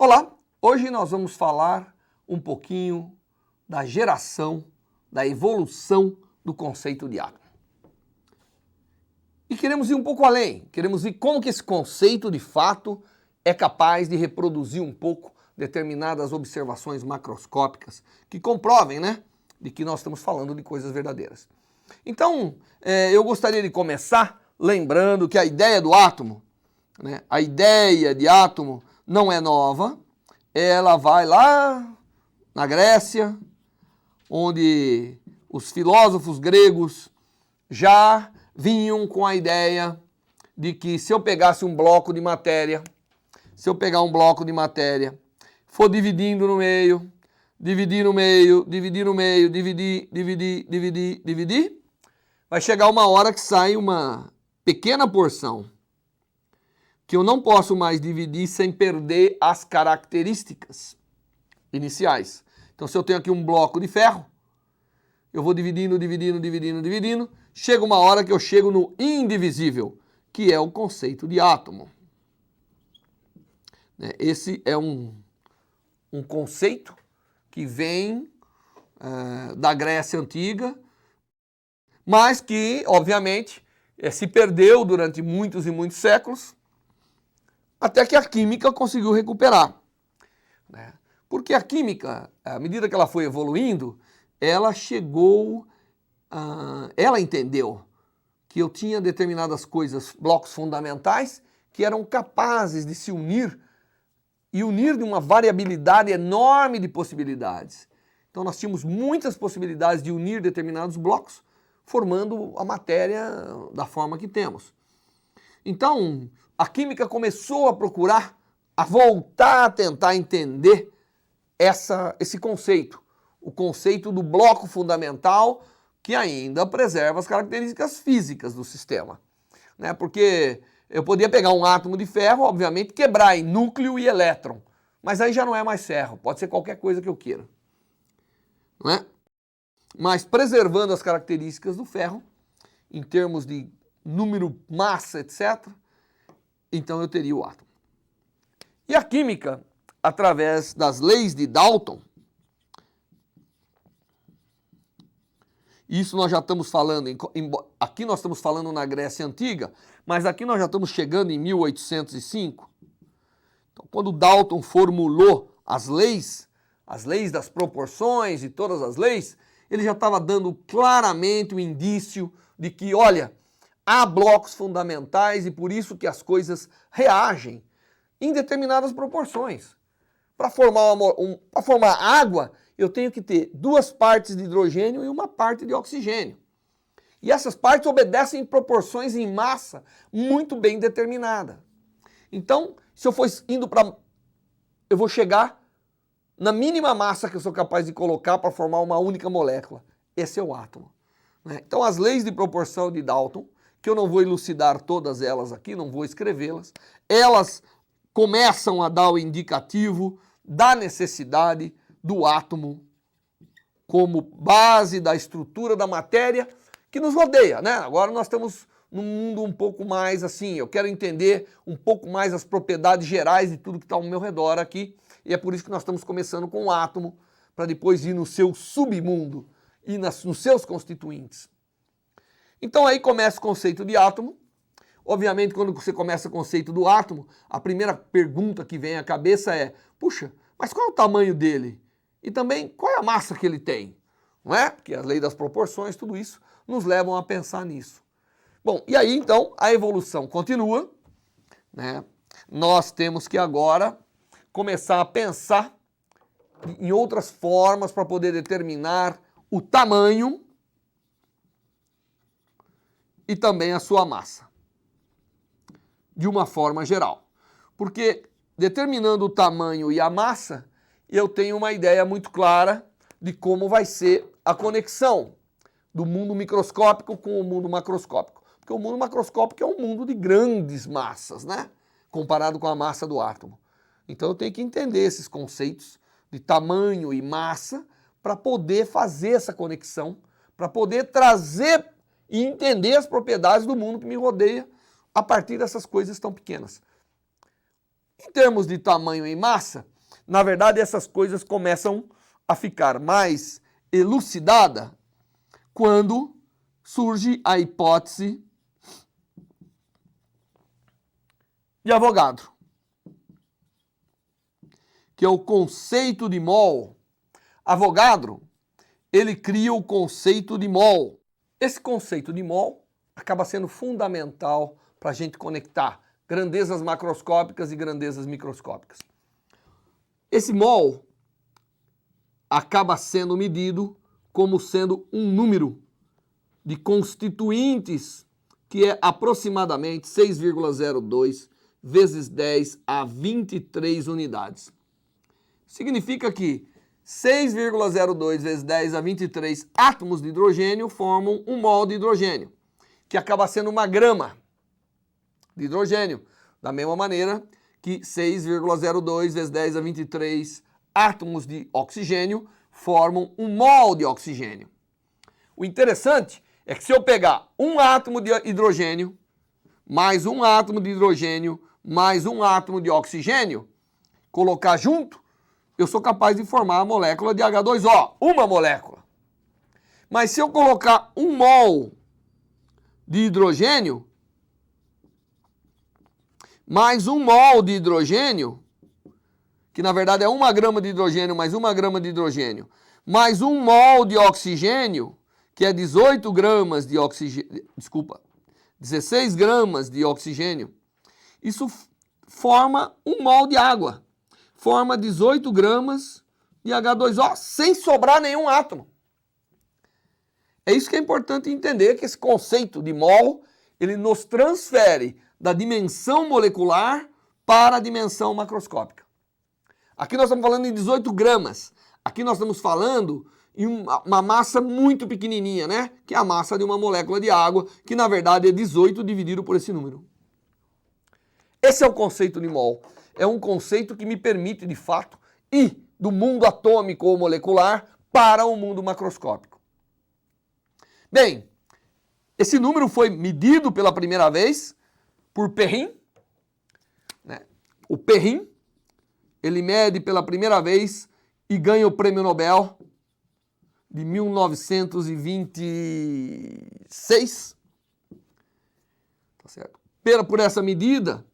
Olá, hoje nós vamos falar um pouquinho da geração, da evolução do conceito de átomo. E queremos ir um pouco além, queremos ver como que esse conceito de fato é capaz de reproduzir um pouco determinadas observações macroscópicas que comprovem, de que nós estamos falando de coisas verdadeiras. Então, eu gostaria de começar lembrando que a ideia do átomo, a ideia de átomo não é nova, ela vai lá na Grécia, onde os filósofos gregos já vinham com a ideia de que se eu pegasse um bloco de matéria, for dividindo no meio, dividir, vai chegar uma hora que sai uma pequena porção que eu não posso mais dividir sem perder as características iniciais. Então, se eu tenho aqui um bloco de ferro, eu vou dividindo, chega uma hora que eu chego no indivisível, que é o conceito de átomo. Esse é um conceito que vem da Grécia Antiga, mas que, obviamente, se perdeu durante muitos e muitos séculos, até que a química conseguiu recuperar. Porque a química, à medida que ela foi evoluindo, ela entendeu que eu tinha determinadas coisas, blocos fundamentais, que eram capazes de se unir e unir de uma variabilidade enorme de possibilidades. Então nós tínhamos muitas possibilidades de unir determinados blocos, formando a matéria da forma que temos. Então, a química começou a procurar, a voltar a tentar entender esse conceito, o conceito do bloco fundamental que ainda preserva as características físicas do sistema. Porque eu podia pegar um átomo de ferro, obviamente, quebrar em núcleo e elétron, mas aí já não é mais ferro, pode ser qualquer coisa que eu queira. Mas preservando as características do ferro, em termos de número, massa, etc., então eu teria o átomo. E a química, através das leis de Dalton, isso nós já estamos falando, aqui nós estamos falando na Grécia Antiga, mas aqui nós já estamos chegando em 1805. Então, quando Dalton formulou as leis das proporções e todas as leis, ele já estava dando claramente o indício de que, olha, há blocos fundamentais e por isso que as coisas reagem em determinadas proporções. Para formar água, eu tenho que ter 2 partes de hidrogênio e 1 parte de oxigênio. E essas partes obedecem em proporções em massa muito bem determinada. Então, se eu for indo eu vou chegar na mínima massa que eu sou capaz de colocar para formar uma única molécula. Esse é o átomo. Então, as leis de proporção de Dalton, que eu não vou elucidar todas elas aqui, não vou escrevê-las, elas começam a dar o indicativo da necessidade do átomo como base da estrutura da matéria que nos rodeia, Agora nós estamos num mundo um pouco mais assim, eu quero entender um pouco mais as propriedades gerais de tudo que está ao meu redor aqui, e é por isso que nós estamos começando com o átomo, para depois ir no seu submundo e nos seus constituintes. Então aí começa o conceito de átomo. Obviamente, quando você começa o conceito do átomo, a primeira pergunta que vem à cabeça é, puxa, mas qual é o tamanho dele? E também, qual é a massa que ele tem? Não é? Porque as leis das proporções, tudo isso, nos levam a pensar nisso. Bom, e aí, então, a evolução continua, Nós temos que agora começar a pensar em outras formas para poder determinar o tamanho e também a sua massa, de uma forma geral. Porque determinando o tamanho e a massa, eu tenho uma ideia muito clara de como vai ser a conexão do mundo microscópico com o mundo macroscópico. Porque o mundo macroscópico é um mundo de grandes massas, comparado com a massa do átomo. Então eu tenho que entender esses conceitos de tamanho e massa para poder fazer essa conexão, para poder trazer e entender as propriedades do mundo que me rodeia a partir dessas coisas tão pequenas. Em termos de tamanho e massa, na verdade essas coisas começam a ficar mais elucidada quando surge a hipótese de Avogadro, que é o conceito de mol. Avogadro, ele cria o conceito de mol. Esse conceito de mol acaba sendo fundamental para a gente conectar grandezas macroscópicas e grandezas microscópicas. Esse mol acaba sendo medido como sendo um número de constituintes que é aproximadamente 6,02 vezes 10 a 23 unidades. Significa que 6,02 vezes 10 a 23 átomos de hidrogênio formam um mol de hidrogênio, que acaba sendo uma grama de hidrogênio. Da mesma maneira que 6,02 vezes 10 a 23 átomos de oxigênio formam um mol de oxigênio. O interessante é que se eu pegar um átomo de hidrogênio, mais um átomo de hidrogênio, mais um átomo de oxigênio, colocar junto, eu sou capaz de formar a molécula de H2O, uma molécula. Mas se eu colocar um mol de hidrogênio, mais um mol de hidrogênio, que na verdade é 1 grama de hidrogênio mais 1 grama de hidrogênio, mais um mol de oxigênio, que é 18 gramas de oxigênio, 16 gramas de oxigênio, isso forma um mol de água. Forma 18 gramas de H2O sem sobrar nenhum átomo. É isso que é importante entender, que esse conceito de mol, ele nos transfere da dimensão molecular para a dimensão macroscópica. Aqui nós estamos falando em 18 gramas. Aqui nós estamos falando em uma massa muito pequenininha, né? Que é a massa de uma molécula de água, que na verdade é 18 dividido por esse número. Esse é o conceito de mol. É um conceito que me permite, de fato, ir do mundo atômico ou molecular para o mundo macroscópico. Bem, esse número foi medido pela primeira vez por Perrin, né? O Perrin, ele mede pela primeira vez e ganha o Prêmio Nobel de 1926. Tá certo? Por essa medida,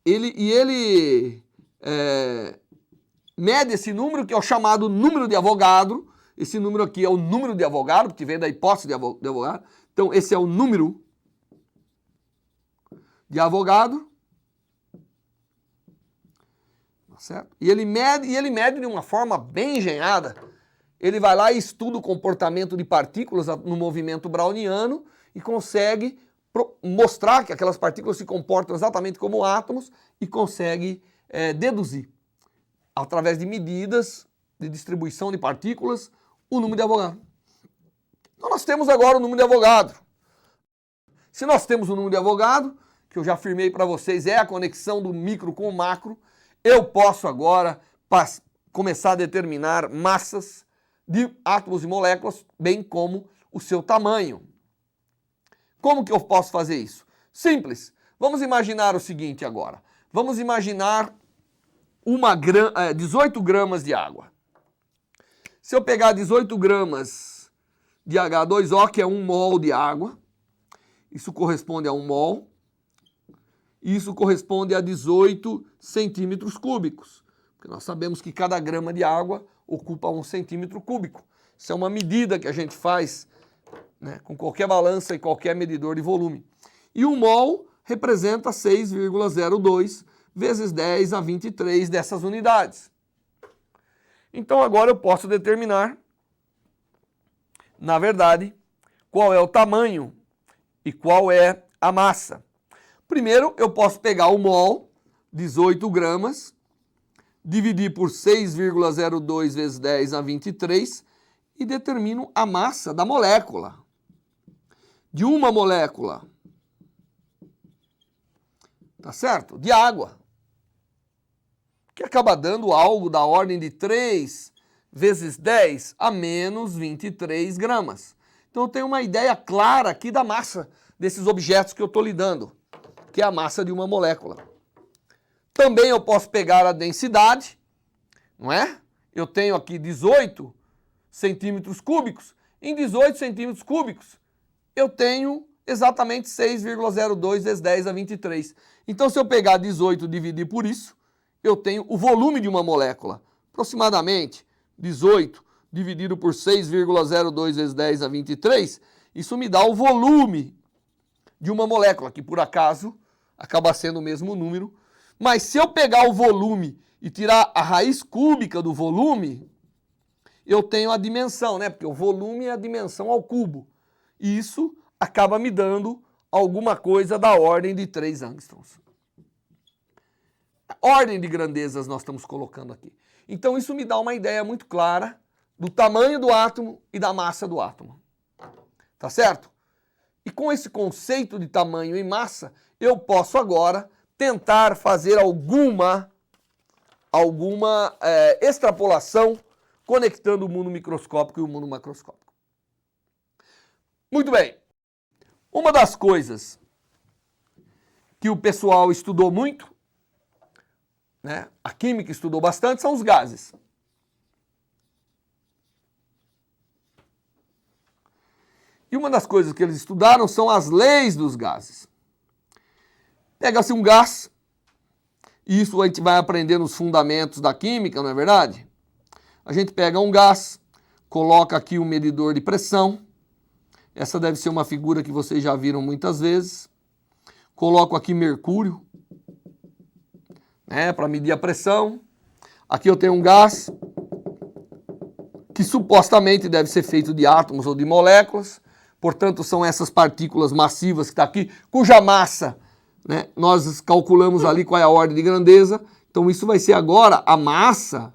ele mede esse número, que é o chamado número de Avogadro. Esse número aqui é o número de Avogadro, que vem da hipótese de Avogadro. Então, esse é o número de Avogadro. Certo? E ele mede de uma forma bem engenhada. Ele vai lá e estuda o comportamento de partículas no movimento browniano e consegue mostrar que aquelas partículas se comportam exatamente como átomos e consegue deduzir, através de medidas de distribuição de partículas, o número de Avogadro. Então nós temos agora o número de Avogadro. Se nós temos o número de Avogadro, que eu já afirmei para vocês, é a conexão do micro com o macro, eu posso agora começar a determinar massas de átomos e moléculas, bem como o seu tamanho. Como que eu posso fazer isso? Simples. Vamos imaginar o seguinte agora. Vamos imaginar 18 gramas de água. Se eu pegar 18 gramas de H2O, que é 1 mol de água, isso corresponde a 1 mol, isso corresponde a 18 centímetros cúbicos, porque nós sabemos que cada grama de água ocupa 1 centímetro cúbico. Isso é uma medida que a gente faz, né, com qualquer balança e qualquer medidor de volume. E 1 mol representa 6,02 vezes 10 a 23 dessas unidades. Então agora eu posso determinar, na verdade, qual é o tamanho e qual é a massa. Primeiro, eu posso pegar o mol, 18 gramas, dividir por 6,02 vezes 10 a 23 e determino a massa da molécula. De uma molécula, tá certo? De água, que acaba dando algo da ordem de 3 vezes 10 a menos 23 gramas. Então eu tenho uma ideia clara aqui da massa desses objetos que eu estou lidando, que é a massa de uma molécula. Também eu posso pegar a densidade, não é? Eu tenho aqui 18 centímetros cúbicos. Em 18 centímetros cúbicos, eu tenho exatamente 6,02 vezes 10 a 23. Então, se eu pegar 18 e dividir por isso, eu tenho o volume de uma molécula. Aproximadamente 18 dividido por 6,02 vezes 10 a 23, isso me dá o volume de uma molécula, que por acaso acaba sendo o mesmo número. Mas se eu pegar o volume e tirar a raiz cúbica do volume, eu tenho a dimensão, né? Porque o volume é a dimensão ao cubo. E isso acaba me dando alguma coisa da ordem de 3 angstroms. Ordem de grandezas nós estamos colocando aqui. Então isso me dá uma ideia muito clara do tamanho do átomo e da massa do átomo. Tá certo? E com esse conceito de tamanho e massa, eu posso agora tentar fazer alguma extrapolação conectando o mundo microscópico e o mundo macroscópico. Muito bem. Uma das coisas que o pessoal estudou muito, né, a química estudou bastante, são os gases. E uma das coisas que eles estudaram são as leis dos gases. Pega-se um gás, e isso a gente vai aprender nos fundamentos da química, não é verdade? A gente pega um gás, coloca aqui um medidor de pressão. Essa deve ser uma figura que vocês já viram muitas vezes. Coloco aqui mercúrio, né, para medir a pressão. Aqui eu tenho um gás que supostamente deve ser feito de átomos ou de moléculas. Portanto, são essas partículas massivas que está aqui, cuja massa, né, nós calculamos ali qual é a ordem de grandeza. Então isso vai ser agora a massa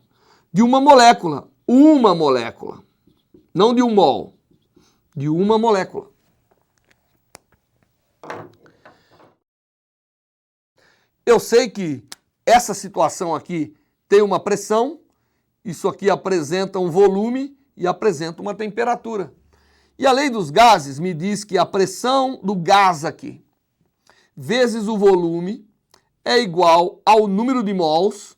de uma molécula. Uma molécula. Não de um mol. De uma molécula. Eu sei que essa situação aqui tem uma pressão, isso aqui apresenta um volume e apresenta uma temperatura. E a lei dos gases me diz que a pressão do gás aqui vezes o volume é igual ao número de mols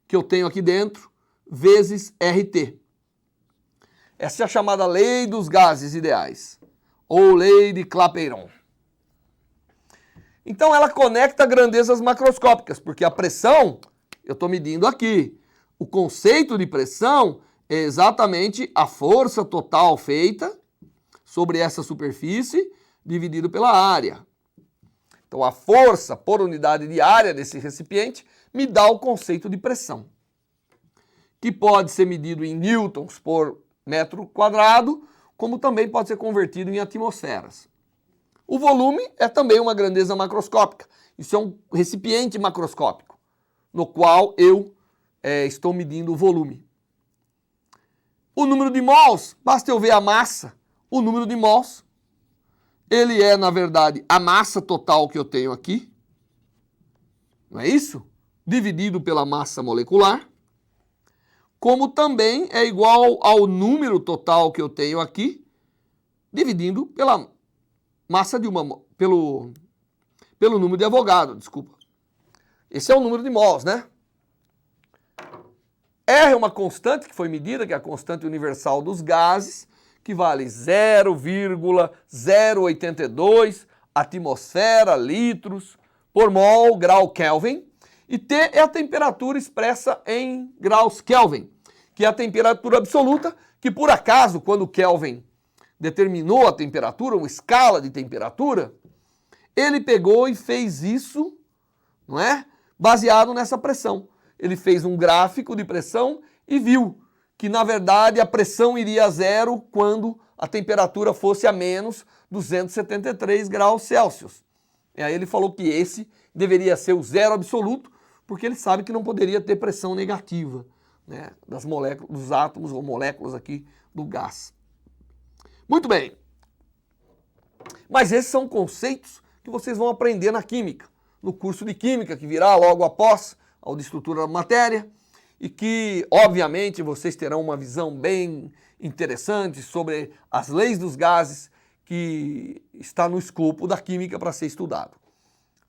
que eu tenho aqui dentro vezes RT. Essa é a chamada lei dos gases ideais, ou lei de Clapeyron. Então ela conecta grandezas macroscópicas, porque a pressão eu estou medindo aqui. O conceito de pressão é exatamente a força total feita sobre essa superfície dividido pela área. Então a força por unidade de área desse recipiente me dá o conceito de pressão, que pode ser medido em newtons por metro quadrado, como também pode ser convertido em atmosferas. O volume é também uma grandeza macroscópica. Isso é um recipiente macroscópico, no qual eu estou medindo o volume. O número de mols, basta eu ver a massa. O número de mols, ele é, na verdade, a massa total que eu tenho aqui, não é isso? Dividido pela massa molecular, como também é igual ao número total que eu tenho aqui, dividindo pela massa de uma, pelo número de Avogadro, desculpa. Esse é o número de mols, né? R é uma constante que foi medida, que é a constante universal dos gases, que vale 0,082 atmosfera, litros, por mol, grau Kelvin. E T é a temperatura expressa em graus Kelvin, que é a temperatura absoluta, que por acaso, quando Kelvin determinou a temperatura, uma escala de temperatura, ele pegou e fez isso, não é? Baseado nessa pressão. Ele fez um gráfico de pressão e viu que, na verdade, a pressão iria a zero quando a temperatura fosse a menos 273 graus Celsius. E aí ele falou que esse deveria ser o zero absoluto, porque ele sabe que não poderia ter pressão negativa, né, das moléculas, dos átomos ou moléculas aqui do gás. Muito bem. Mas esses são conceitos que vocês vão aprender na química, no curso de química que virá logo após ao de estrutura da matéria, e que, obviamente, vocês terão uma visão bem interessante sobre as leis dos gases que está no escopo da química para ser estudado.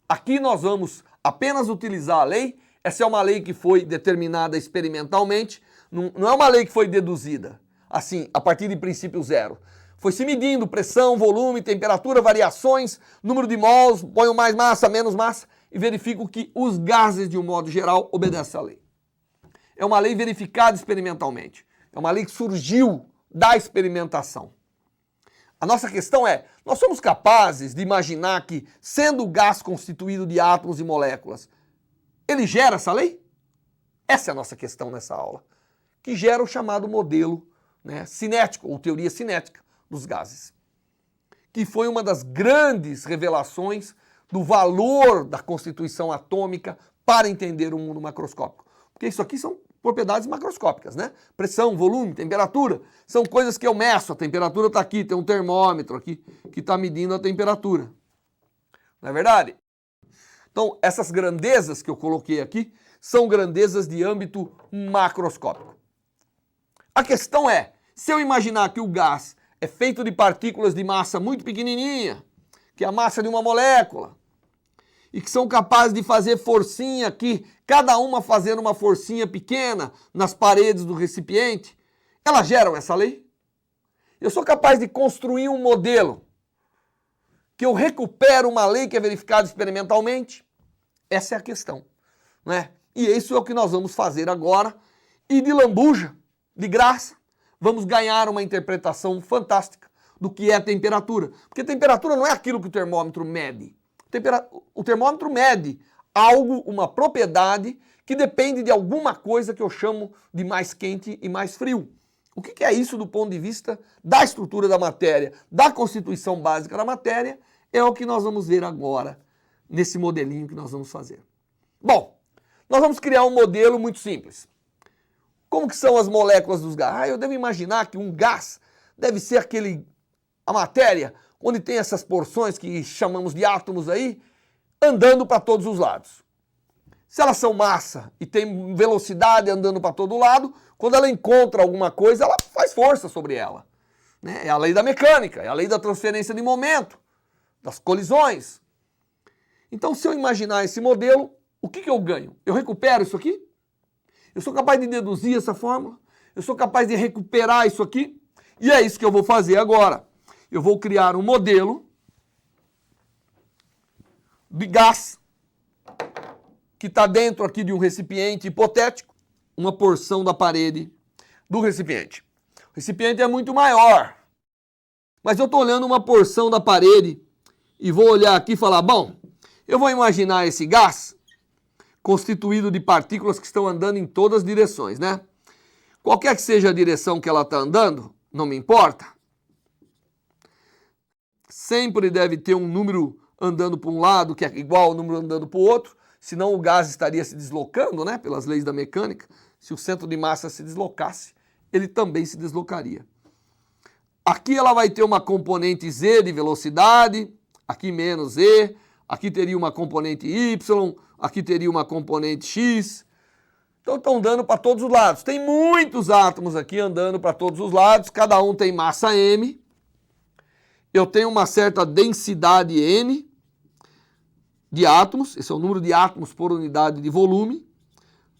Aqui nós vamos apenas utilizar a lei, essa é uma lei que foi determinada experimentalmente, não é uma lei que foi deduzida, assim, a partir de princípio zero. Foi se medindo pressão, volume, temperatura, variações, número de mols, ponho mais massa, menos massa, e verifico que os gases, de um modo geral, obedecem à lei. É uma lei verificada experimentalmente. É uma lei que surgiu da experimentação. A nossa questão é, nós somos capazes de imaginar que, sendo o gás constituído de átomos e moléculas, ele gera essa lei? Essa é a nossa questão nessa aula, que gera o chamado modelo, né, cinético, ou teoria cinética dos gases, que foi uma das grandes revelações do valor da constituição atômica para entender o mundo macroscópico. Porque isso aqui são propriedades macroscópicas, né? Pressão, volume, temperatura, são coisas que eu meço. A temperatura está aqui, tem um termômetro aqui que está medindo a temperatura. Não é verdade? Então, essas grandezas que eu coloquei aqui são grandezas de âmbito macroscópico. A questão é, se eu imaginar que o gás é feito de partículas de massa muito pequenininha, que é a massa de uma molécula, e que são capazes de fazer forcinha aqui, cada uma fazendo uma forcinha pequena nas paredes do recipiente, elas geram essa lei? Eu sou capaz de construir um modelo que eu recupero uma lei que é verificada experimentalmente? Essa é a questão, né? E isso é o que nós vamos fazer agora, e de lambuja, de graça, vamos ganhar uma interpretação fantástica do que é a temperatura. Porque temperatura não é aquilo que o termômetro mede. O termômetro mede algo, uma propriedade que depende de alguma coisa que eu chamo de mais quente e mais frio. O que é isso do ponto de vista da estrutura da matéria, da constituição básica da matéria, é o que nós vamos ver agora nesse modelinho que nós vamos fazer. Bom, nós vamos criar um modelo muito simples. Como que são as moléculas dos gases? Eu devo imaginar que um gás deve ser a matéria onde tem essas porções que chamamos de átomos aí, andando para todos os lados. Se elas são massa e tem velocidade andando para todo lado, quando ela encontra alguma coisa, ela faz força sobre ela, né? É a lei da mecânica, é a lei da transferência de momento, das colisões. Então, se eu imaginar esse modelo, o que eu ganho? Eu recupero isso aqui? Eu sou capaz de deduzir essa fórmula? Eu sou capaz de recuperar isso aqui? E é isso que eu vou fazer agora. Eu vou criar um modelo de gás que está dentro aqui de um recipiente hipotético, uma porção da parede do recipiente. O recipiente é muito maior, mas eu estou olhando uma porção da parede e vou olhar aqui e falar, bom, eu vou imaginar esse gás constituído de partículas que estão andando em todas as direções, né? Qualquer que seja a direção que ela está andando, não me importa. Sempre deve ter um número andando para um lado que é igual ao número andando para o outro, senão o gás estaria se deslocando, né, pelas leis da mecânica. Se o centro de massa se deslocasse, ele também se deslocaria. Aqui ela vai ter uma componente Z de velocidade, aqui menos E, aqui teria uma componente Y, aqui teria uma componente X. Então estão andando para todos os lados. Tem muitos átomos aqui andando para todos os lados, cada um tem massa M. Eu tenho uma certa densidade N de átomos, esse é o número de átomos por unidade de volume.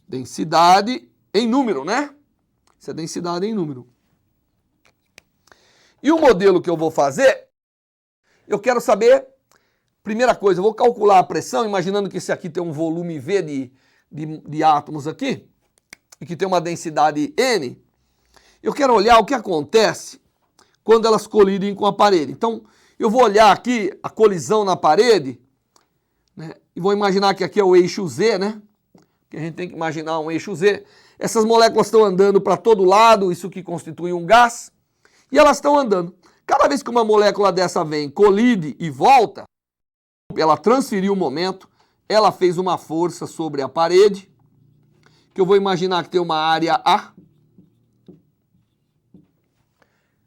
Densidade em número, né? Isso é densidade em número. E o modelo que eu vou fazer, eu quero saber, primeira coisa, eu vou calcular a pressão, imaginando que esse aqui tem um volume V de átomos aqui, e que tem uma densidade N. Eu quero olhar o que acontece quando elas colidem com a parede. Então, eu vou olhar aqui a colisão na parede, né, e vou imaginar que aqui é o eixo Z, né? Que a gente tem que imaginar um eixo Z. Essas moléculas estão andando para todo lado, isso que constitui um gás, e elas estão andando. Cada vez que uma molécula dessa vem, colide e volta, ela transferiu o momento, ela fez uma força sobre a parede, que eu vou imaginar que tem uma área A.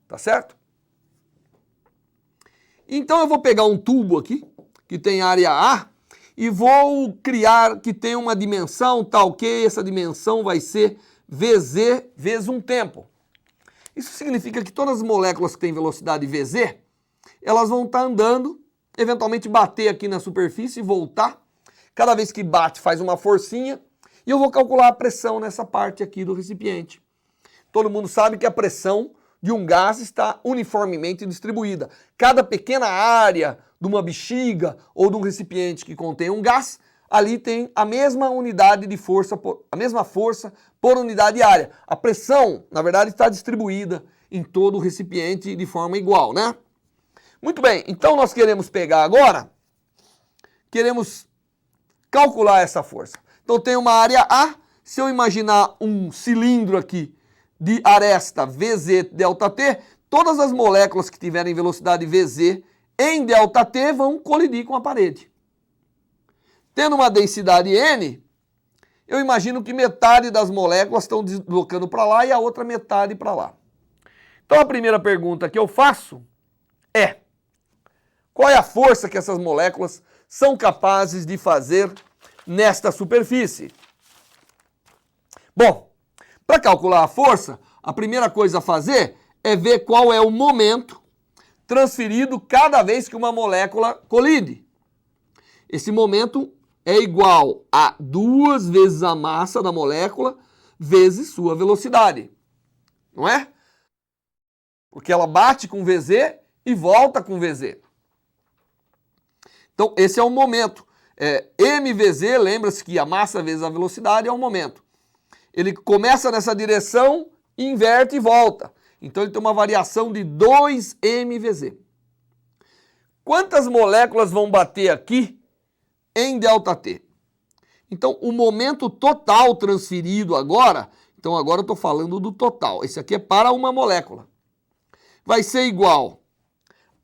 Tá certo? Então eu vou pegar um tubo aqui, que tem área A, e vou criar que tem uma dimensão tal que essa dimensão vai ser Vz vezes um tempo. Isso significa que todas as moléculas que têm velocidade Vz, elas vão estar andando, eventualmente bater aqui na superfície e voltar. Cada vez que bate faz uma forcinha e eu vou calcular a pressão nessa parte aqui do recipiente. Todo mundo sabe que a pressão de um gás está uniformemente distribuída. Cada pequena área de uma bexiga ou de um recipiente que contém um gás, ali tem a mesma unidade de força, a mesma força por unidade de área. A pressão, na verdade, está distribuída em todo o recipiente de forma igual, né? Muito bem, então nós queremos pegar agora, queremos calcular essa força. Então tem uma área A, se eu imaginar um cilindro aqui de aresta VZ ΔT, todas as moléculas que tiverem velocidade VZ em ΔT vão colidir com a parede. Tendo uma densidade N, eu imagino que metade das moléculas estão deslocando para lá e a outra metade para lá. Então a primeira pergunta que eu faço é: qual é a força que essas moléculas são capazes de fazer nesta superfície? Bom, para calcular a força, a primeira coisa a fazer é ver qual é o momento transferido cada vez que uma molécula colide. Esse momento é igual a 2 vezes a massa da molécula vezes sua velocidade. Não é? Porque ela bate com VZ e volta com VZ. Então, esse é o momento. MVZ, lembra-se que a massa vezes a velocidade é o momento. Ele começa nessa direção, inverte e volta. Então, ele tem uma variação de 2mVz. Quantas moléculas vão bater aqui em ΔT? Então, o momento total transferido agora, então agora eu estou falando do total. Esse aqui é para uma molécula. Vai ser igual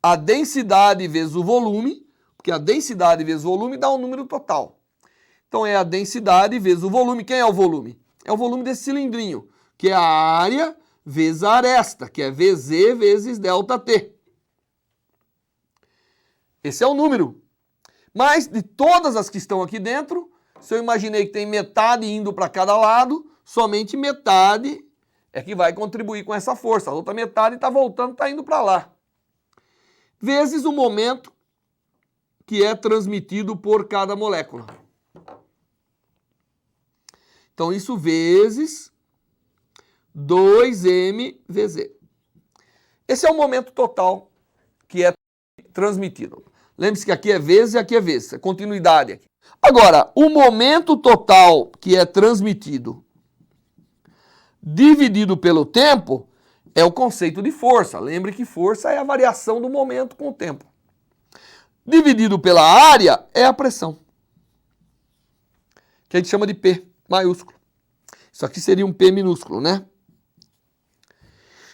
a densidade vezes o volume, porque a densidade vezes o volume dá um número total. Então é a densidade vezes o volume. Quem é o volume? É o volume desse cilindrinho, que é a área vezes a aresta, que é VZ vezes ΔT. Esse é o número. Mas de todas as que estão aqui dentro, se eu imaginei que tem metade indo para cada lado, somente metade é que vai contribuir com essa força. A outra metade está voltando, está indo para lá. Vezes o momento que é transmitido por cada molécula. Então, isso vezes 2mVz. Esse é o momento total que é transmitido. Lembre-se que aqui é vezes e aqui é vezes. É continuidade aqui. Agora, o momento total que é transmitido dividido pelo tempo é o conceito de força. Lembre que força é a variação do momento com o tempo. Dividido pela área é a pressão, que a gente chama de P maiúsculo. Isso aqui seria um P minúsculo, né?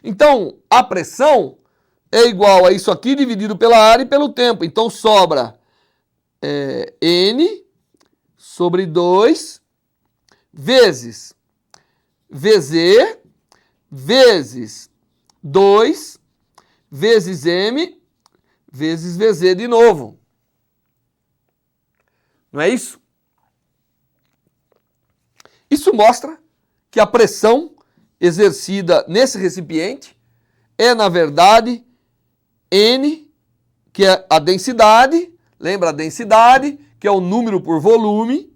Então, a pressão é igual a isso aqui dividido pela área e pelo tempo. Então, sobra N sobre 2 vezes VZ vezes 2 vezes M vezes VZ de novo. Não é isso? Isso mostra que a pressão exercida nesse recipiente é, na verdade, N, que é a densidade, lembra a densidade, que é o número por volume,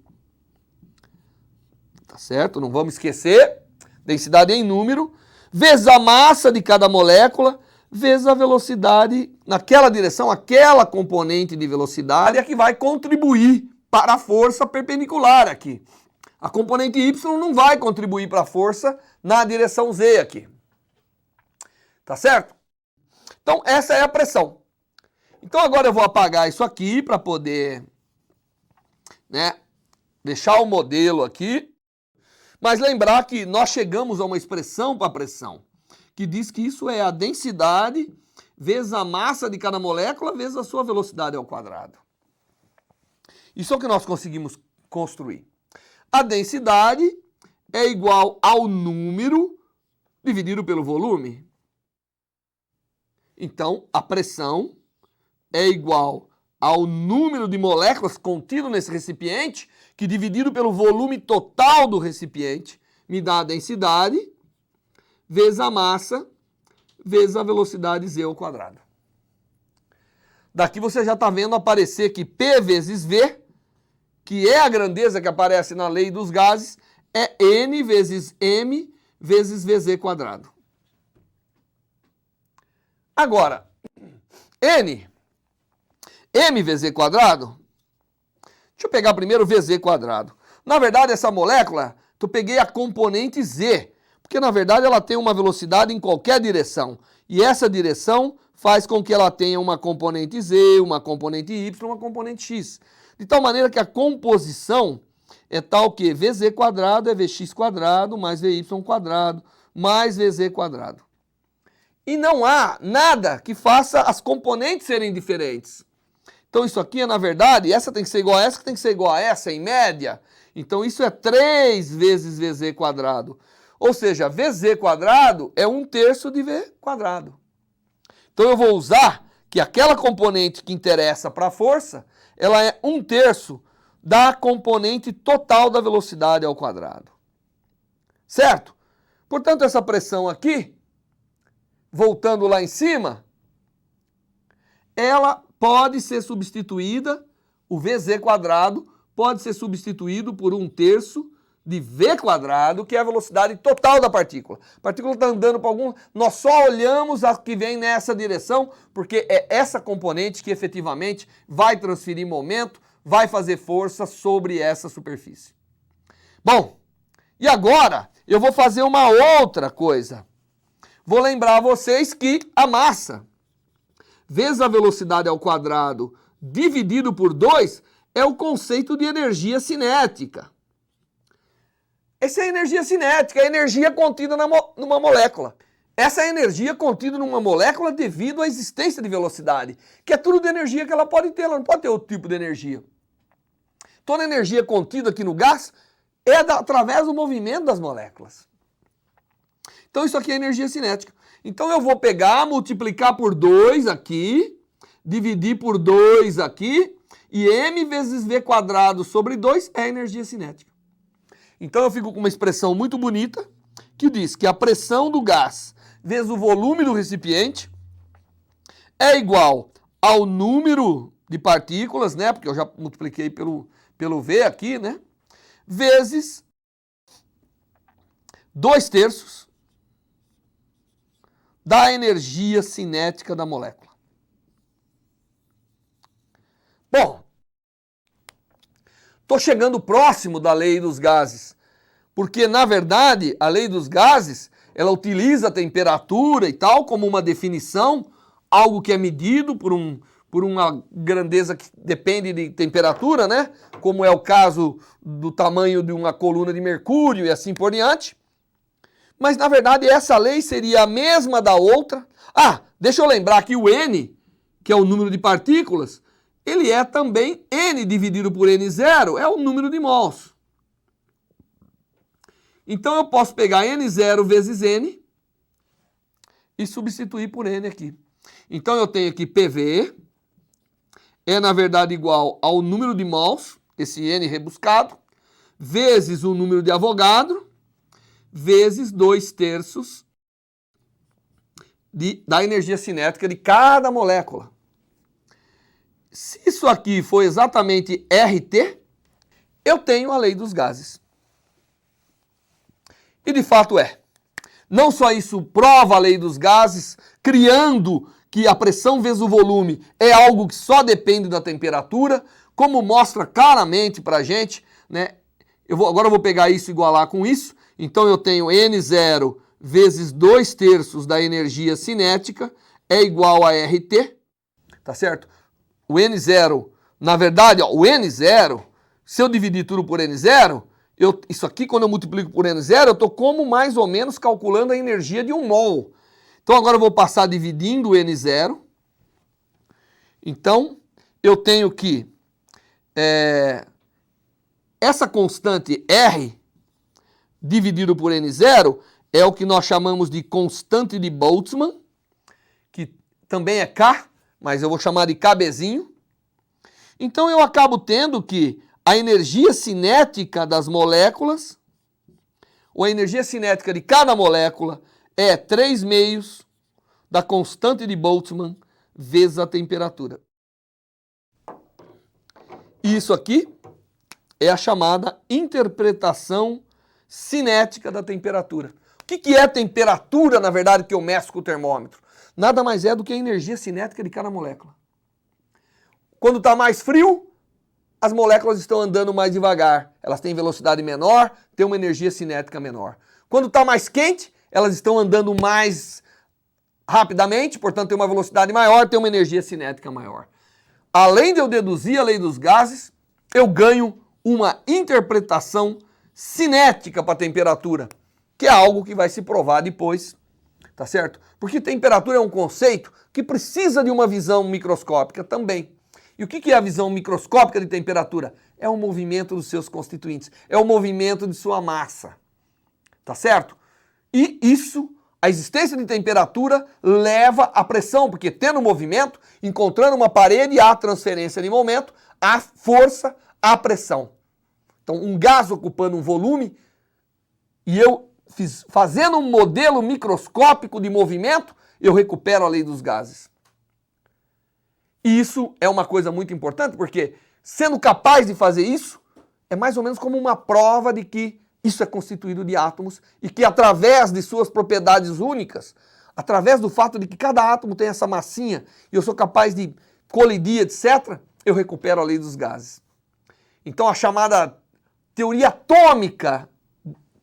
tá certo? Não vamos esquecer, densidade em número, vezes a massa de cada molécula, vezes a velocidade naquela direção, aquela componente de velocidade é que vai contribuir para a força perpendicular aqui. A componente Y não vai contribuir para a força na direção Z aqui. Tá certo? Então, essa é a pressão. Então, agora eu vou apagar isso aqui para poder, deixar o modelo aqui. Mas lembrar que nós chegamos a uma expressão para a pressão, que diz que isso é a densidade vezes a massa de cada molécula vezes a sua velocidade ao quadrado. Isso é o que nós conseguimos construir. A densidade é igual ao número dividido pelo volume. Então, a pressão é igual ao número de moléculas contido nesse recipiente, que dividido pelo volume total do recipiente me dá a densidade, vezes a massa, vezes a velocidade z ao quadrado. Daqui você já está vendo aparecer que P vezes V, que é a grandeza que aparece na lei dos gases, é N vezes M vezes Vz quadrado. Agora, M vezes quadrado, deixa eu pegar primeiro Vz quadrado. Na verdade, essa molécula, eu peguei a componente Z, porque na verdade ela tem uma velocidade em qualquer direção. E essa direção faz com que ela tenha uma componente Z, uma componente Y, uma componente X. De tal maneira que a composição é tal que Vz quadrado é Vx quadrado mais Vy quadrado mais Vz quadrado. E não há nada que faça as componentes serem diferentes. Então isso aqui é, na verdade, essa tem que ser igual a essa, que tem que ser igual a essa, em média. Então isso é 3 vezes Vz quadrado. Ou seja, Vz quadrado é 1/3 de V quadrado. Então eu vou usar que aquela componente que interessa para a força, ela é 1/3 da componente total da velocidade ao quadrado. Certo? Portanto, essa pressão aqui, voltando lá em cima, ela pode ser substituída, o Vz quadrado pode ser substituído por 1/3 de V quadrado, que é a velocidade total da partícula. A partícula está andando para algum... Nós só olhamos a que vem nessa direção, porque é essa componente que efetivamente vai transferir momento, vai fazer força sobre essa superfície. Bom, e agora eu vou fazer uma outra coisa. Vou lembrar a vocês que a massa vezes a velocidade ao quadrado dividido por 2 é o conceito de energia cinética. Essa é a energia cinética, a energia contida numa molécula. Essa é a energia contida numa molécula devido à existência de velocidade, que é tudo de energia que ela pode ter, ela não pode ter outro tipo de energia. Toda a energia contida aqui no gás é através do movimento das moléculas. Então isso aqui é energia cinética. Então eu vou pegar, multiplicar por 2 aqui, dividir por 2 aqui, e m vezes v quadrado sobre 2 é energia cinética. Então eu fico com uma expressão muito bonita, que diz que a pressão do gás vezes o volume do recipiente é igual ao número de partículas, né? Porque eu já multipliquei pelo V aqui, né? Vezes 2/3 da energia cinética da molécula. Bom, estou chegando próximo da lei dos gases, porque, na verdade, a lei dos gases, ela utiliza a temperatura e tal como uma definição, algo que é medido por uma grandeza que depende de temperatura, né? Como é o caso do tamanho de uma coluna de mercúrio e assim por diante. Mas, na verdade, essa lei seria a mesma da outra. Ah, deixa eu lembrar que o N, que é o número de partículas, ele é também N dividido por N0, é o número de mols. Então, eu posso pegar N0 vezes N e substituir por N aqui. Então, eu tenho aqui PV, é, na verdade, igual ao número de mols, esse N rebuscado, vezes o número de Avogadro, vezes 2/3 da energia cinética de cada molécula. Se isso aqui for exatamente RT, eu tenho a lei dos gases. E de fato é. Não só isso prova a lei dos gases, criando que a pressão vezes o volume é algo que só depende da temperatura, como mostra claramente para a gente, né? Agora eu vou pegar isso e igualar com isso. Então eu tenho N0 vezes 2/3 da energia cinética é igual a RT, tá certo? O N0, na verdade, ó, o N0, se eu dividir tudo por N0, isso aqui quando eu multiplico por N0, eu estou como mais ou menos calculando a energia de 1 mol. Então agora eu vou passar dividindo o N0. Então eu tenho que essa constante R dividido por N0 é o que nós chamamos de constante de Boltzmann, que também é K, mas eu vou chamar de KBzinho. Então eu acabo tendo que a energia cinética das moléculas, ou a energia cinética de cada molécula, é 3/2 da constante de Boltzmann vezes a temperatura. E isso aqui é a chamada interpretação cinética da temperatura. O que é temperatura, na verdade, que eu meço com o termômetro? Nada mais é do que a energia cinética de cada molécula. Quando está mais frio, as moléculas estão andando mais devagar. Elas têm velocidade menor, têm uma energia cinética menor. Quando está mais quente, elas estão andando mais rapidamente, portanto tem uma velocidade maior, tem uma energia cinética maior. Além de eu deduzir a lei dos gases, eu ganho uma interpretação cinética para a temperatura, que é algo que vai se provar depois, tá certo? Porque temperatura é um conceito que precisa de uma visão microscópica também. E o que é a visão microscópica de temperatura? É o movimento dos seus constituintes, é o movimento de sua massa, tá certo? E isso, a existência de temperatura leva à pressão, porque tendo movimento, encontrando uma parede, há transferência de momento, há força, há pressão. Então, um gás ocupando um volume, e eu fazendo um modelo microscópico de movimento, eu recupero a lei dos gases. E isso é uma coisa muito importante, porque sendo capaz de fazer isso, é mais ou menos como uma prova de que isso é constituído de átomos e que através de suas propriedades únicas, através do fato de que cada átomo tem essa massinha e eu sou capaz de colidir, etc., eu recupero a lei dos gases. Então a chamada teoria atômica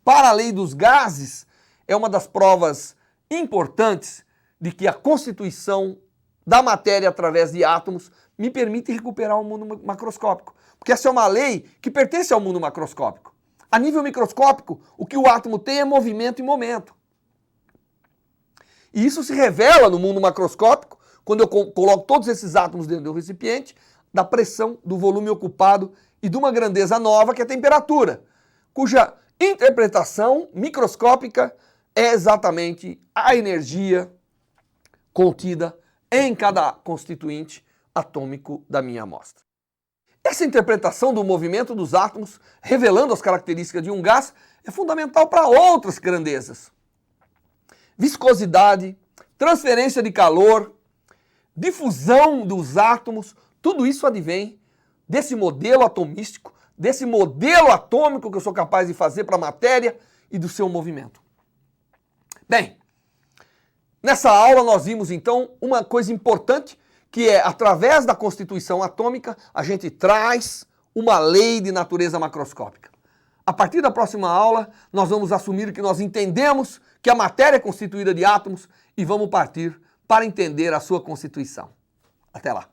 para a lei dos gases é uma das provas importantes de que a constituição da matéria através de átomos me permite recuperar o mundo macroscópico. Porque essa é uma lei que pertence ao mundo macroscópico. A nível microscópico, o que o átomo tem é movimento e momento. E isso se revela no mundo macroscópico, quando eu coloco todos esses átomos dentro do recipiente, da pressão, do volume ocupado e de uma grandeza nova, que é a temperatura, cuja interpretação microscópica é exatamente a energia contida em cada constituinte atômico da minha amostra. Essa interpretação do movimento dos átomos, revelando as características de um gás, é fundamental para outras grandezas. Viscosidade, transferência de calor, difusão dos átomos, tudo isso advém desse modelo atomístico, desse modelo atômico que eu sou capaz de fazer para a matéria e do seu movimento. Bem, nessa aula nós vimos então uma coisa importante, que é, através da constituição atômica, a gente traz uma lei de natureza macroscópica. A partir da próxima aula, nós vamos assumir que nós entendemos que a matéria é constituída de átomos e vamos partir para entender a sua constituição. Até lá!